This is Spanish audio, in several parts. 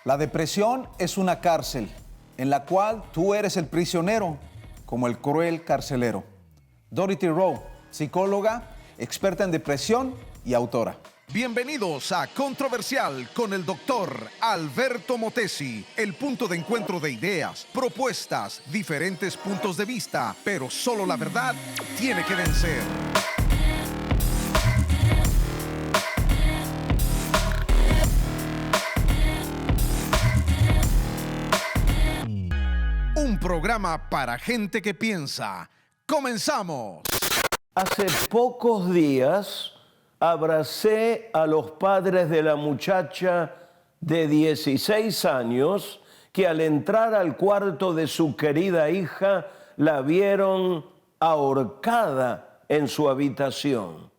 La depresión es una cárcel en la cual tú eres el prisionero, como el cruel carcelero. Dorothy Rowe, psicóloga, experta en depresión y autora. Bienvenidos a Controversial con el doctor Alberto Motesi, el punto de encuentro de ideas, propuestas, diferentes puntos de vista, pero solo la verdad tiene que vencer. Un programa para gente que piensa. ¡Comenzamos! Hace pocos días abracé a los padres de la muchacha de 16 años que al entrar al cuarto de su querida hija la vieron ahorcada en su habitación.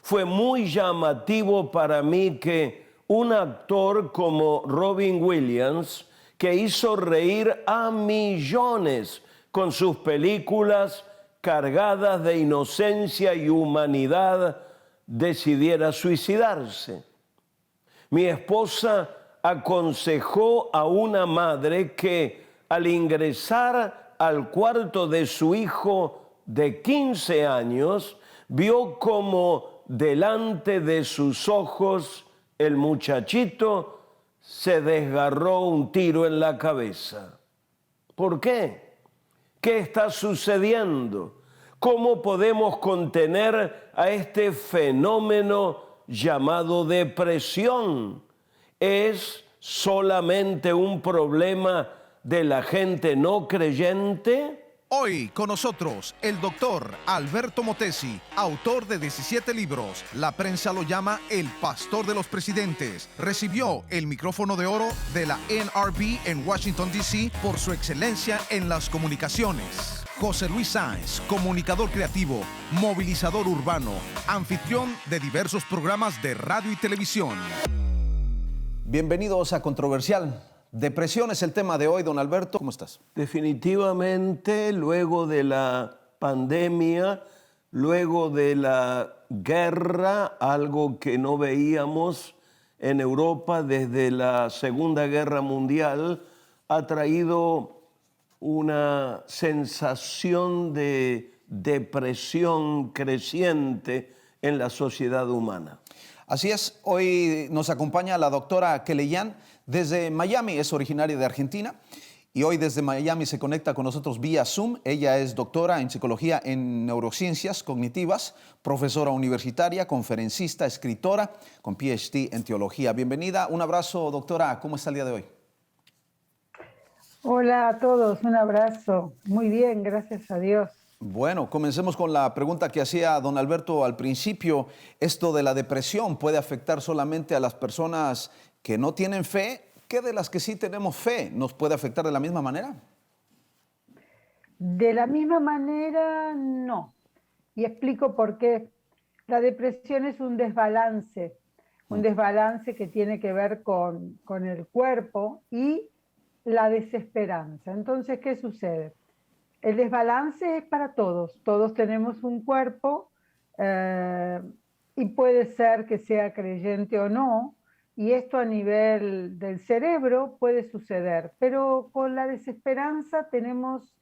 Fue muy llamativo para mí que un actor como Robin Williams, que hizo reír a millones con sus películas cargadas de inocencia y humanidad, decidiera suicidarse. Mi esposa aconsejó a una madre que al ingresar al cuarto de su hijo de 15 años, vio como delante de sus ojos el muchachito se desgarró un tiro en la cabeza. ¿Por qué? ¿Qué está sucediendo? ¿Cómo podemos contener a este fenómeno llamado depresión? ¿Es solamente un problema de la gente no creyente? Hoy con nosotros el doctor Alberto Motesi, autor de 17 libros. La prensa lo llama el pastor de los presidentes. Recibió el micrófono de oro de la NRB en Washington, D.C. por su excelencia en las comunicaciones. José Luis Sáenz, comunicador creativo, movilizador urbano, anfitrión de diversos programas de radio y televisión. Bienvenidos a Controversial. Depresión es el tema de hoy, don Alberto. ¿Cómo estás? Definitivamente, luego de la pandemia, luego de la guerra, algo que no veíamos en Europa desde la Segunda Guerra Mundial, ha traído una sensación de depresión creciente en la sociedad humana. Así es, hoy nos acompaña la doctora Keleyan desde Miami, es originaria de Argentina y hoy desde Miami se conecta con nosotros vía Zoom. Ella es doctora en psicología en neurociencias cognitivas, profesora universitaria, conferencista, escritora con PhD en teología. Bienvenida, un abrazo doctora, ¿cómo está el día de hoy? Hola a todos, un abrazo. Muy bien, gracias a Dios. Bueno, comencemos con la pregunta que hacía don Alberto al principio. ¿Esto de la depresión puede afectar solamente a las personas que no tienen fe? ¿Qué de las que sí tenemos fe nos puede afectar de la misma manera? De la misma manera, no. Y explico por qué. La depresión es un desbalance que tiene que ver con el cuerpo y la desesperanza. Entonces, ¿qué sucede? El desbalance es para todos. Todos tenemos un cuerpo y puede ser que sea creyente o no, y esto a nivel del cerebro puede suceder, pero con la desesperanza tenemos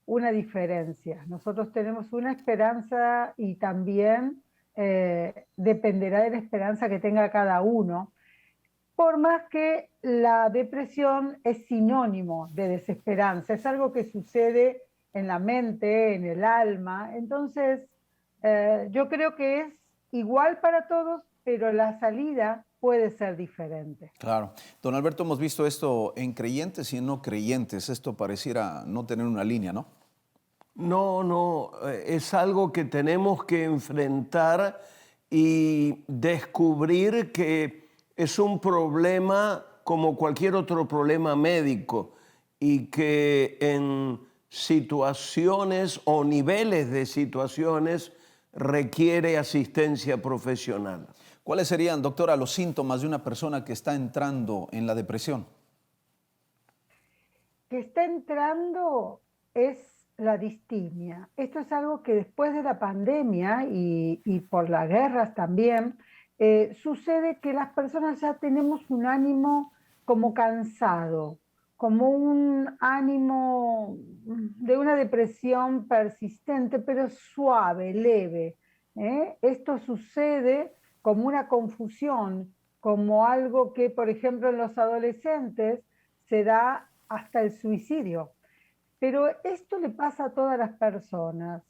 una diferencia. Nosotros tenemos una esperanza y también dependerá de la esperanza que tenga cada uno, por más que la depresión es sinónimo de desesperanza, es algo que sucede en la mente, en el alma. Entonces, yo creo que es igual para todos, pero la salida puede ser diferente. Claro. Don Alberto, hemos visto esto en creyentes y en no creyentes. Esto pareciera no tener una línea, ¿no? No, es algo que tenemos que enfrentar y descubrir que es un problema como cualquier otro problema médico y que en situaciones o niveles de situaciones requiere asistencia profesional. ¿Cuáles serían, doctora, los síntomas de una persona que está entrando en la depresión? Que está entrando es la distimia. Esto es algo que después de la pandemia y por las guerras también, sucede que las personas ya tenemos un ánimo como cansado, como un ánimo de una depresión persistente, pero suave, leve. Esto sucede como una confusión, como algo que, por ejemplo, en los adolescentes se da hasta el suicidio. Pero esto le pasa a todas las personas.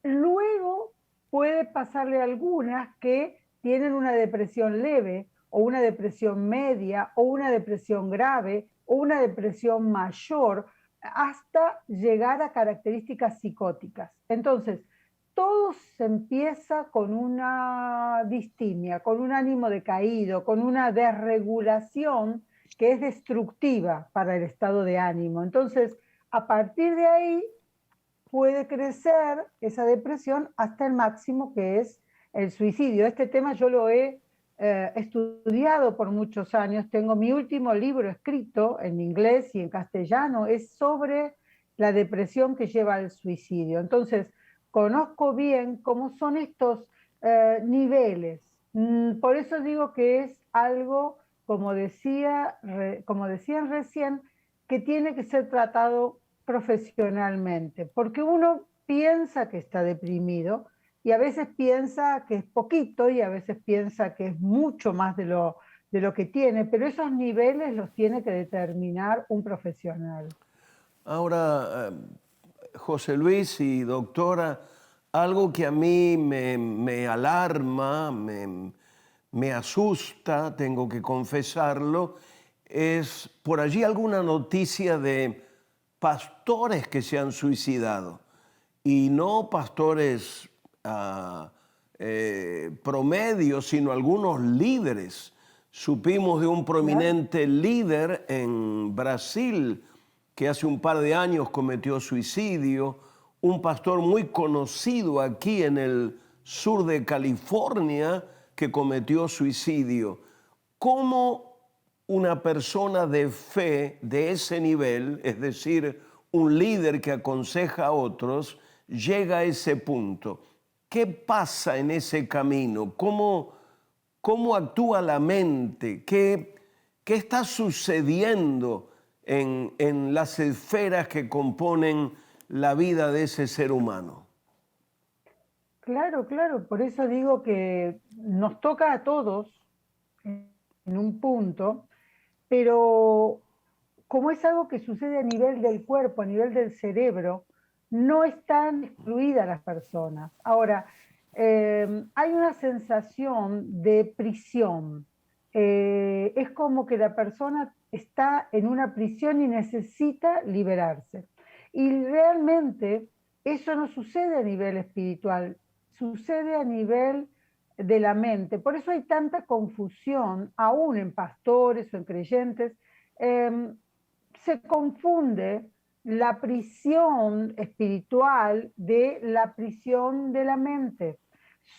Luego puede pasarle a algunas que tienen una depresión leve o una depresión media o una depresión grave o una depresión mayor hasta llegar a características psicóticas. Entonces, todo se empieza con una distimia, con un ánimo decaído, con una desregulación que es destructiva para el estado de ánimo. Entonces, a partir de ahí puede crecer esa depresión hasta el máximo, que es el suicidio. Este tema yo lo he estudiado por muchos años. Tengo mi último libro escrito en inglés y en castellano, es sobre la depresión que lleva al suicidio. Entonces, conozco bien cómo son estos niveles. Por eso digo que es algo, como decían recién, que tiene que ser tratado profesionalmente, porque uno piensa que está deprimido y a veces piensa que es poquito y a veces piensa que es mucho más de lo que tiene, pero esos niveles los tiene que determinar un profesional. Ahora, José Luis y doctora, algo que a mí me alarma, me asusta, tengo que confesarlo, es por allí alguna noticia de pastores que se han suicidado, y no pastores promedio, sino algunos líderes. Supimos de un prominente líder en Brasil que hace un par de años cometió suicidio, un pastor muy conocido aquí en el sur de California que cometió suicidio. ¿Cómo una persona de fe de ese nivel, es decir, un líder que aconseja a otros, llega a ese punto? ¿Qué pasa en ese camino? ¿Cómo actúa la mente? ¿Qué está sucediendo en las esferas que componen la vida de ese ser humano? Claro, claro, por eso digo que nos toca a todos en un punto, pero como es algo que sucede a nivel del cuerpo, a nivel del cerebro, no están excluidas las personas. Ahora, hay una sensación de prisión. Es como que la persona está en una prisión y necesita liberarse. Y realmente eso no sucede a nivel espiritual, sucede a nivel de la mente. Por eso hay tanta confusión, aún en pastores o en creyentes. Se confunde la prisión espiritual de la prisión de la mente.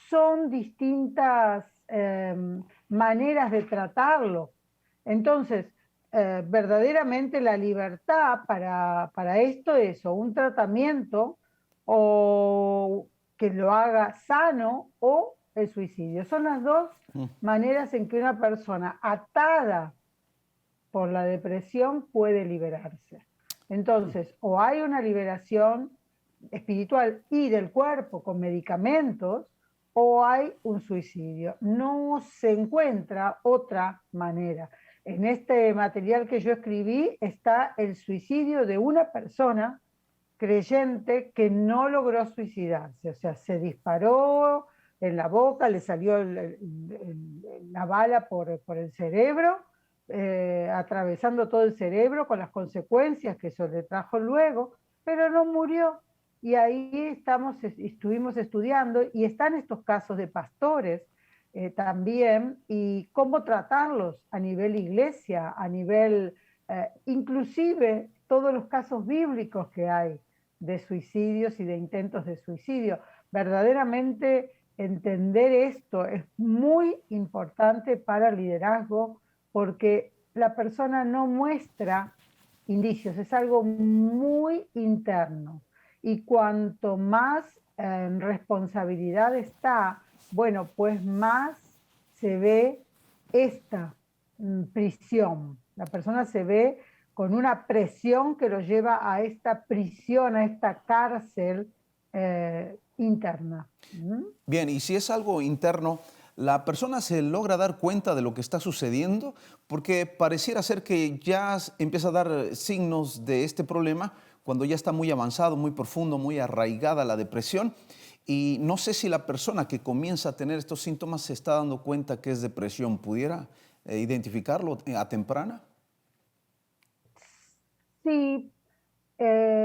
Son distintas maneras de tratarlo. Entonces, verdaderamente la libertad para esto es o un tratamiento o que lo haga sano o el suicidio. Son las dos maneras en que una persona atada por la depresión puede liberarse. Entonces, o hay una liberación espiritual y del cuerpo con medicamentos, o hay un suicidio. No se encuentra otra manera. En este material que yo escribí está el suicidio de una persona creyente que no logró suicidarse, o sea, se disparó en la boca, le salió la bala por el cerebro, atravesando todo el cerebro con las consecuencias que eso le trajo luego, pero no murió. Y ahí estuvimos estudiando y están estos casos de pastores también, y cómo tratarlos a nivel iglesia, a nivel, inclusive todos los casos bíblicos que hay de suicidios y de intentos de suicidio. Verdaderamente entender esto es muy importante para el liderazgo, porque la persona no muestra indicios, es algo muy interno. Y cuanto más responsabilidad está, bueno, pues más se ve esta prisión. La persona se ve con una presión que lo lleva a esta prisión, a esta cárcel interna. ¿Mm? Bien, y si es algo interno, ¿la persona se logra dar cuenta de lo que está sucediendo? Porque pareciera ser que ya empieza a dar signos de este problema cuando ya está muy avanzado, muy profundo, muy arraigada la depresión. Y no sé si la persona que comienza a tener estos síntomas se está dando cuenta que es depresión. ¿Pudiera identificarlo a temprana? Sí,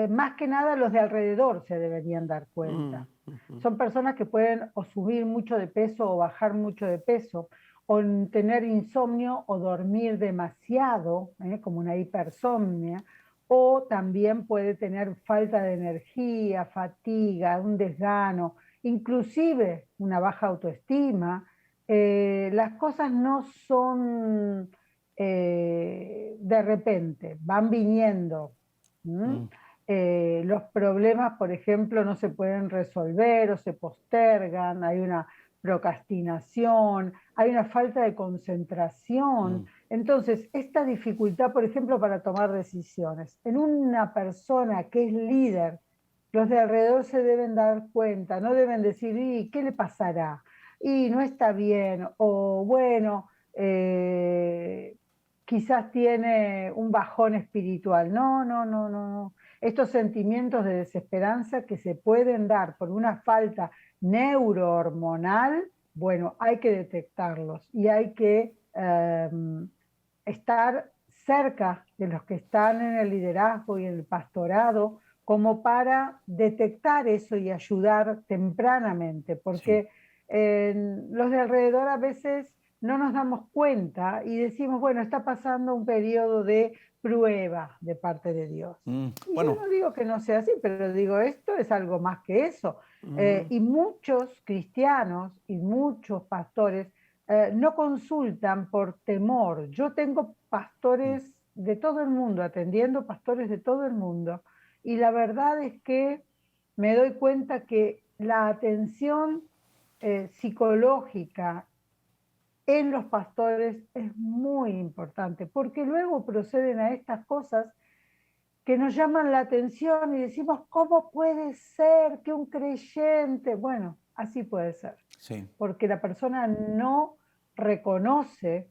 más que nada los de alrededor se deberían dar cuenta. Son personas que pueden o subir mucho de peso o bajar mucho de peso, o tener insomnio o dormir demasiado, como una hipersomnia, o también puede tener falta de energía, fatiga, un desgano, inclusive una baja autoestima. Las cosas no son de repente, van viniendo. ¿Mm? Los problemas, por ejemplo, no se pueden resolver o se postergan, hay una procrastinación, hay una falta de concentración. Entonces, esta dificultad, por ejemplo, para tomar decisiones, en una persona que es líder, los de alrededor se deben dar cuenta, no deben decir, ¿y qué le pasará? Y no está bien, o bueno, quizás tiene un bajón espiritual. No, no, no, no, no. Estos sentimientos de desesperanza que se pueden dar por una falta neurohormonal, bueno, hay que detectarlos y hay que estar cerca de los que están en el liderazgo y en el pastorado como para detectar eso y ayudar tempranamente, porque los de alrededor a veces no nos damos cuenta y decimos, bueno, está pasando un periodo de prueba de parte de Dios. Y Bueno, yo no digo que no sea así, pero digo, esto es algo más que eso. Y muchos cristianos y muchos pastores no consultan por temor. Yo tengo pastores de todo el mundo, atendiendo pastores de todo el mundo, y la verdad es que me doy cuenta que la atención psicológica en los pastores es muy importante, porque luego proceden a estas cosas que nos llaman la atención y decimos, ¿cómo puede ser que un creyente? Bueno, así puede ser, sí. porque la persona no reconoce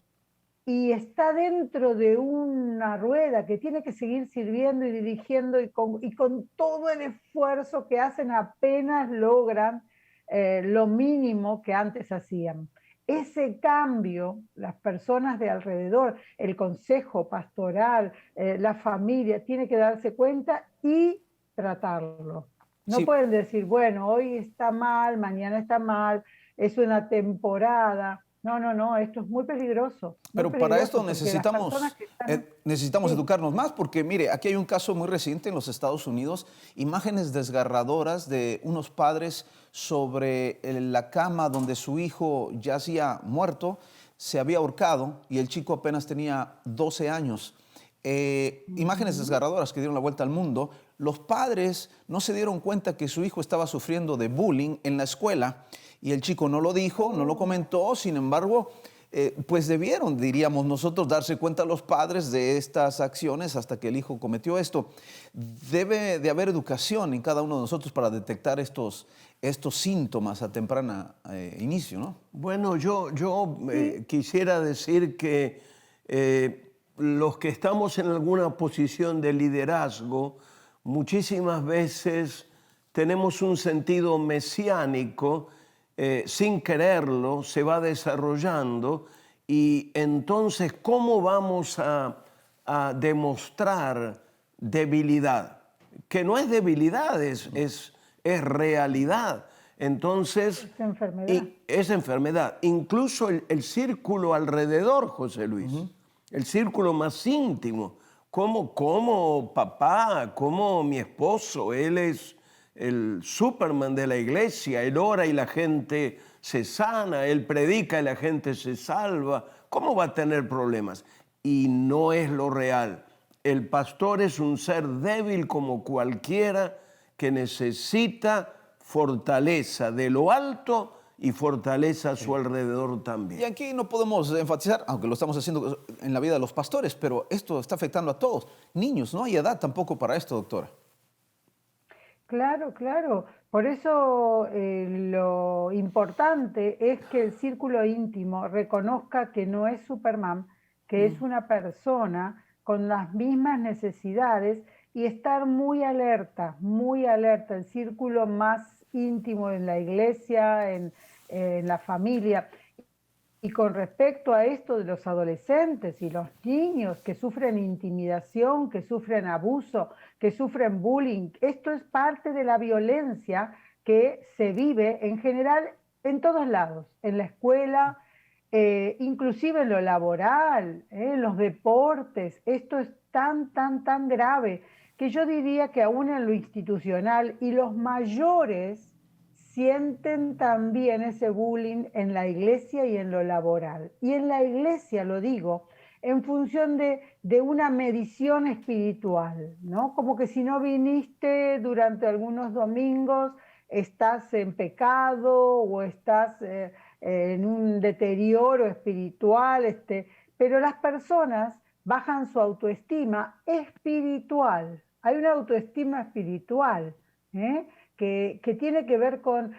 y está dentro de una rueda que tiene que seguir sirviendo y dirigiendo y con todo el esfuerzo que hacen apenas logran lo mínimo que antes hacían. Ese cambio, las personas de alrededor, el consejo pastoral, la familia, tiene que darse cuenta y tratarlo. No Sí. pueden decir, bueno, hoy está mal, mañana está mal, es una temporada. No, no, no, esto es muy peligroso. Muy Pero para esto peligroso porque las personas que están... necesitamos Sí. educarnos más, porque mire, aquí hay un caso muy reciente en los Estados Unidos, imágenes desgarradoras de unos padres sobre la cama donde su hijo yacía muerto, se había ahorcado y el chico apenas tenía 12 años. Imágenes desgarradoras que dieron la vuelta al mundo. Los padres no se dieron cuenta que su hijo estaba sufriendo de bullying en la escuela y el chico no lo dijo, no lo comentó, sin embargo, pues debieron, diríamos nosotros, darse cuenta los padres de estas acciones hasta que el hijo cometió esto. Debe de haber educación en cada uno de nosotros para detectar estos síntomas a temprana inicio, ¿no? Bueno, yo quisiera decir que los que estamos en alguna posición de liderazgo, muchísimas veces tenemos un sentido mesiánico, sin quererlo, se va desarrollando, y entonces, ¿cómo vamos a demostrar debilidad? Que no es debilidad, es realidad. Entonces, Es enfermedad. Es enfermedad. Incluso el círculo alrededor, José Luis, el círculo más íntimo, como papá, como mi esposo, él es el Superman de la iglesia, él ora y la gente se sana, él predica y la gente se salva. ¿Cómo va a tener problemas? Y no es lo real. El pastor es un ser débil como cualquiera que necesita fortaleza de lo alto y fortaleza a su alrededor Y también. aquí no podemos enfatizar, aunque lo estamos haciendo en la vida de los pastores, pero esto está afectando a todos. Niños, no hay edad tampoco para esto, doctora. Claro, claro. Por eso lo importante es que el círculo íntimo reconozca que no es Superman, que es una persona con las mismas necesidades y estar muy alerta, muy alerta. El círculo más íntimo en la iglesia, en la familia. Y con respecto a esto de los adolescentes y los niños que sufren intimidación, que sufren abuso, que sufren bullying, esto es parte de la violencia que se vive en general en todos lados, en la escuela, inclusive en lo laboral, en los deportes. Esto es tan, tan, tan grave que yo diría que aún en lo institucional y los mayores sienten también ese bullying en la iglesia y en lo laboral. Y en la iglesia, lo digo, en función de una medición espiritual, ¿no? Como que si no viniste durante algunos domingos, estás en pecado o estás en un deterioro espiritual, pero las personas bajan su autoestima espiritual. Hay una autoestima espiritual, ¿eh? Que tiene que ver con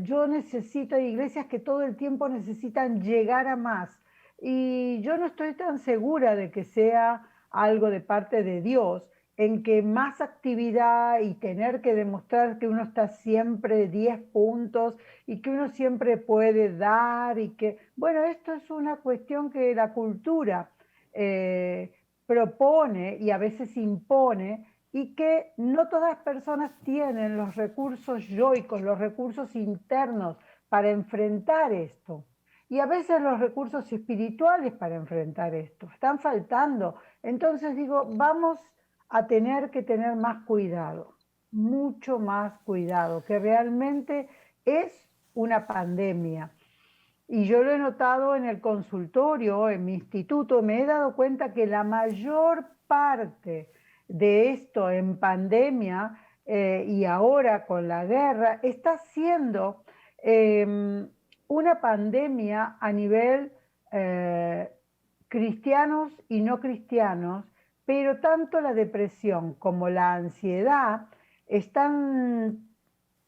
yo necesito, hay iglesias que todo el tiempo necesitan llegar a más y yo no estoy tan segura de que sea algo de parte de Dios, en que más actividad y tener que demostrar que uno está siempre 10 puntos y que uno siempre puede dar y que, bueno, esto es una cuestión que la cultura eh, propone y a veces impone y que no todas las personas tienen los recursos yoicos, los recursos internos para enfrentar esto. Y a veces los recursos espirituales para enfrentar esto están faltando. Entonces digo, vamos a tener que tener más cuidado, mucho más cuidado, que realmente es una pandemia. Y yo lo he notado en el consultorio, en mi instituto, me he dado cuenta que la mayor parte de esto en pandemia y ahora con la guerra está siendo una pandemia a nivel cristianos y no cristianos, pero tanto la depresión como la ansiedad están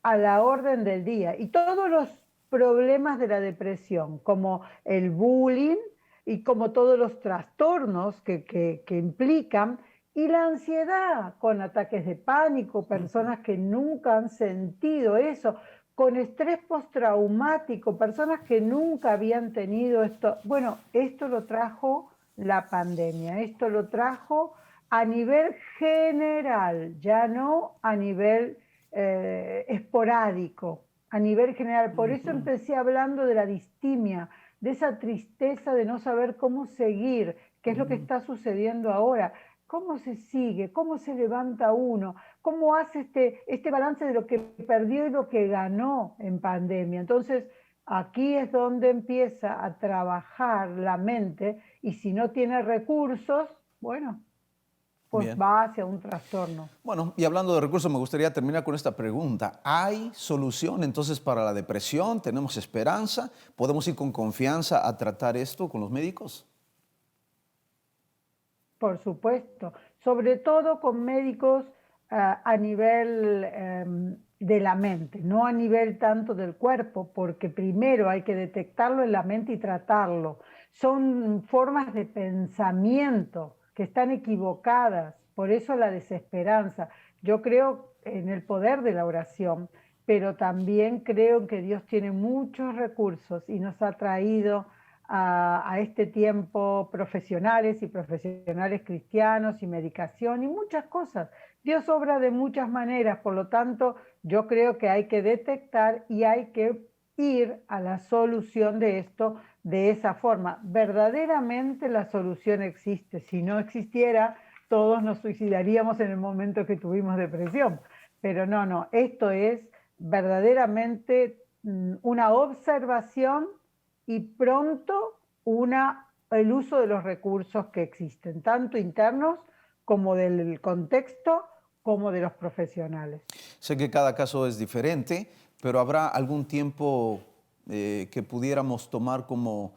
a la orden del día. Y todos los problemas de la depresión, como el bullying y como todos los trastornos que implican, y la ansiedad con ataques de pánico, personas que nunca han sentido eso, con estrés postraumático, personas que nunca habían tenido esto. Bueno, esto lo trajo la pandemia, esto lo trajo a nivel general, ya no a nivel esporádico, a nivel general. Por eso empecé hablando de la distimia, de esa tristeza de no saber cómo seguir, qué es lo que está sucediendo ahora. ¿Cómo se sigue? ¿Cómo se levanta uno? ¿Cómo hace este balance de lo que perdió y lo que ganó en pandemia? Entonces, aquí es donde empieza a trabajar la mente y si no tiene recursos, bueno, pues Bien. va hacia un trastorno. Bueno, y hablando de recursos, me gustaría terminar con esta pregunta. ¿Hay solución entonces para la depresión? ¿Tenemos esperanza? ¿Podemos ir con confianza a tratar esto con los médicos? Por supuesto, sobre todo con médicos a nivel de la mente, no a nivel tanto del cuerpo, porque primero hay que detectarlo en la mente y tratarlo. Son formas de pensamiento que están equivocadas, por eso la desesperanza. Yo creo en el poder de la oración, pero también creo que Dios tiene muchos recursos y nos ha traído a este tiempo profesionales y profesionales cristianos y medicación y muchas cosas. Dios obra de muchas maneras, por lo tanto, yo creo que hay que detectar y hay que ir a la solución de esto de esa forma. Verdaderamente la solución existe. Si no existiera, todos nos suicidaríamos en el momento que tuvimos depresión. Pero no, esto es verdaderamente una observación y pronto el uso de los recursos que existen, tanto internos como del contexto, como de los profesionales. Sé que cada caso es diferente, pero ¿habrá algún tiempo que pudiéramos tomar como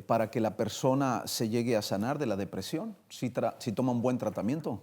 para que la persona se llegue a sanar de la depresión, si toma un buen tratamiento?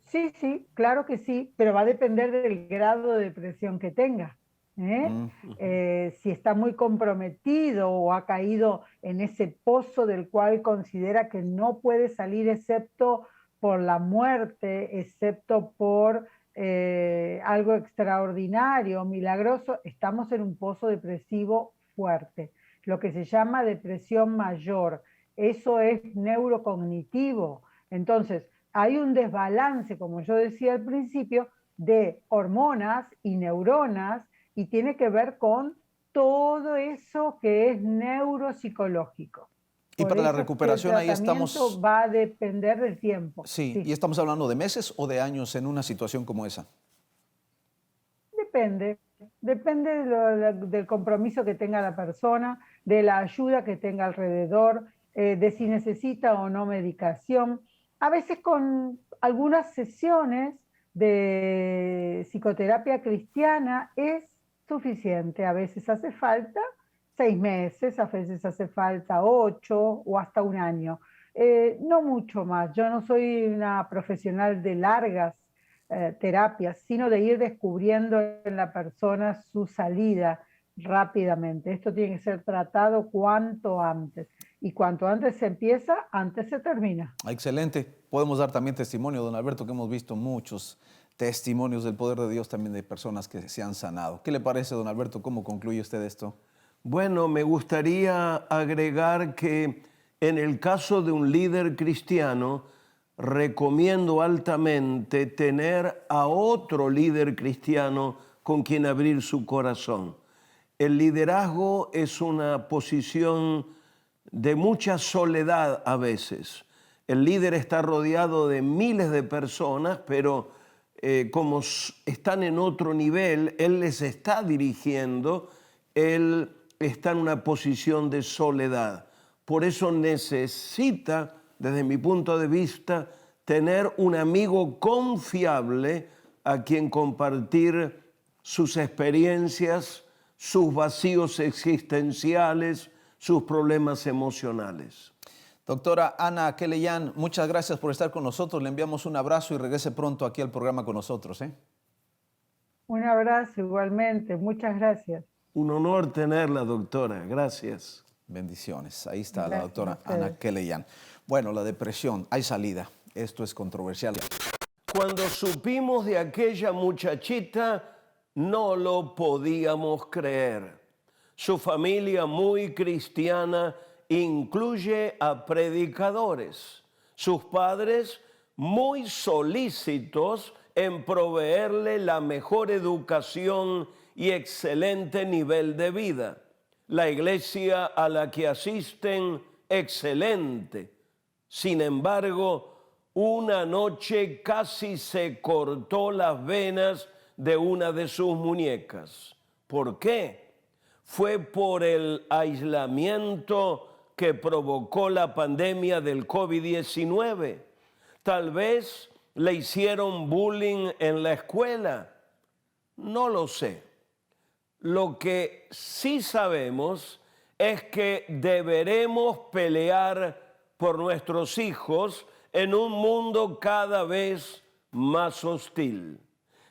Sí, sí, claro que sí, pero va a depender del grado de depresión que tenga. Si está muy comprometido o ha caído en ese pozo del cual considera que no puede salir excepto por la muerte, excepto por algo extraordinario, milagroso, estamos en un pozo depresivo fuerte, lo que se llama depresión mayor. Eso es neurocognitivo. Entonces, hay un desbalance, como yo decía al principio, de hormonas y neuronas, y tiene que ver con todo eso que es neuropsicológico. Y para la recuperación ahí estamos... va a depender del tiempo. Sí, ¿y estamos hablando de meses o de años en una situación como esa? Depende del compromiso que tenga la persona, de la ayuda que tenga alrededor, de si necesita o no medicación. A veces con algunas sesiones de psicoterapia cristiana es suficiente. A veces hace falta 6 meses, a veces hace falta 8 o hasta 1 año. No mucho más. Yo no soy una profesional de largas terapias, sino de ir descubriendo en la persona su salida rápidamente. Esto tiene que ser tratado cuanto antes. Y cuanto antes se empieza, antes se termina. Excelente. Podemos dar también testimonio, don Alberto, que hemos visto muchos testimonios del poder de Dios también de personas que se han sanado. ¿Qué le parece, don Alberto? ¿Cómo concluye usted esto? Bueno, me gustaría agregar que en el caso de un líder cristiano, recomiendo altamente tener a otro líder cristiano con quien abrir su corazón. El liderazgo es una posición de mucha soledad a veces. El líder está rodeado de miles de personas, pero como están en otro nivel, él les está dirigiendo, él está en una posición de soledad. Por eso necesita, desde mi punto de vista, tener un amigo confiable a quien compartir sus experiencias, sus vacíos existenciales, sus problemas emocionales. Doctora Ana Keleyan, muchas gracias por estar con nosotros. Le enviamos un abrazo y regrese pronto aquí al programa con nosotros. Un abrazo igualmente. Muchas gracias. Un honor tenerla, doctora. Gracias. Bendiciones. Ahí está la doctora Ana Keleyan. Bueno, la depresión, hay salida. Esto es controversial. Cuando supimos de aquella muchachita, no lo podíamos creer. Su familia, muy cristiana, incluye a predicadores. Sus padres, muy solícitos en proveerle la mejor educación y excelente nivel de vida. La iglesia a la que asisten, excelente. Sin embargo, una noche casi se cortó las venas de una de sus muñecas. ¿Por qué? Fue por el aislamiento que provocó la pandemia del COVID-19. Tal vez le hicieron bullying en la escuela. No lo sé. Lo que sí sabemos es que deberemos pelear por nuestros hijos en un mundo cada vez más hostil.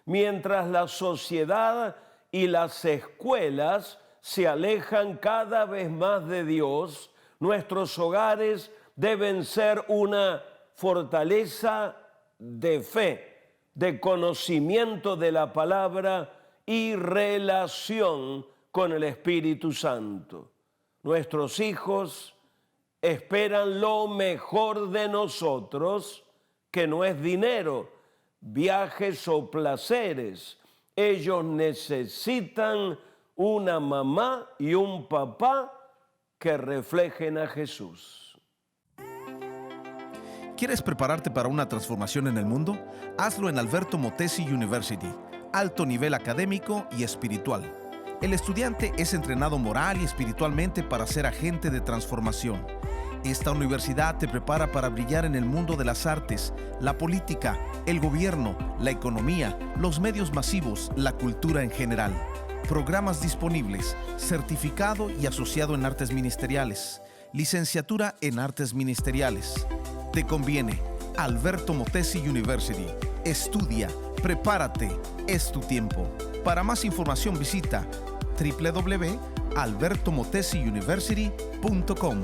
Mientras la sociedad y las escuelas se alejan cada vez más de Dios, nuestros hogares deben ser una fortaleza de fe, de conocimiento de la palabra y relación con el Espíritu Santo. Nuestros hijos esperan lo mejor de nosotros, que no es dinero, viajes o placeres. Ellos necesitan una mamá y un papá que reflejen a Jesús. ¿Quieres prepararte para una transformación en el mundo? Hazlo en Alberto Motesi University. Alto nivel académico y espiritual. El estudiante es entrenado moral y espiritualmente para ser agente de transformación. Esta universidad te prepara para brillar en el mundo de las artes, la política, el gobierno, la economía, los medios masivos, la cultura en general. Programas disponibles, certificado y asociado en artes ministeriales, licenciatura en artes ministeriales. Te conviene. Alberto Motesi University. Estudia, prepárate, es tu tiempo. Para más información visita www.albertomotesiuniversity.com.